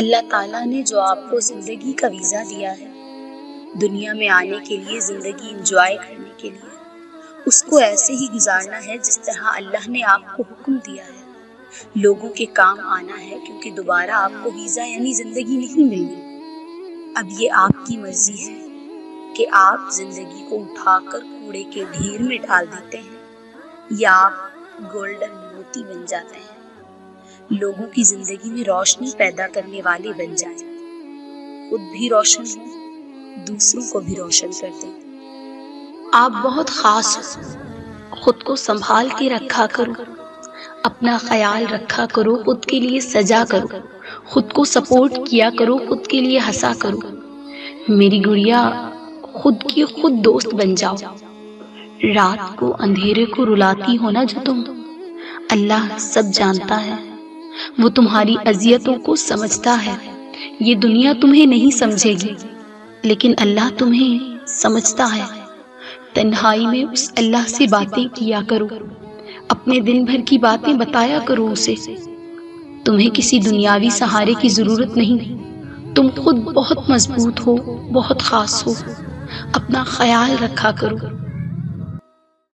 اللہ تعالیٰ نے جو آپ کو زندگی کا ویزا دیا ہے دنیا میں آنے کے لیے، زندگی انجوائے کرنے کے لیے، اس کو ایسے ہی گزارنا ہے جس طرح اللہ نے آپ کو حکم دیا ہے۔ لوگوں کے کام آنا ہے کیونکہ دوبارہ آپ کو ویزا یعنی زندگی نہیں ملنی۔ اب یہ آپ کی مرضی ہے کہ آپ زندگی کو اٹھا کر کوڑے کے ڈھیر میں ڈال دیتے ہیں یا آپ گولڈن موتی بن جاتے ہیں، لوگوں کی زندگی میں روشنی پیدا کرنے والے بن جائیں، خود بھی روشن ہوں، دوسروں کو بھی روشن کر دیں۔ آپ بہت خاص ہو، خود کو سنبھال کے رکھا کرو، اپنا خیال رکھا کرو، خود کے لیے سجا کرو، خود کو سپورٹ کیا کرو، خود کے لیے ہنسا کرو۔ میری گڑیا، خود کی خود دوست بن جاؤ۔ رات کو اندھیرے کو رلاتی ہو نا جو تم، اللہ سب جانتا ہے، وہ تمہاری اذیتوں کو سمجھتا ہے۔ یہ دنیا تمہیں نہیں سمجھے گی لیکن اللہ تمہیں سمجھتا ہے۔ تنہائی میں اس اللہ سے باتیں کیا کرو، اپنے دن بھر کی باتیں بتایا کرو اسے۔ تمہیں کسی دنیاوی سہارے کی ضرورت نہیں، تم خود بہت مضبوط ہو، بہت خاص ہو، اپنا خیال رکھا کرو۔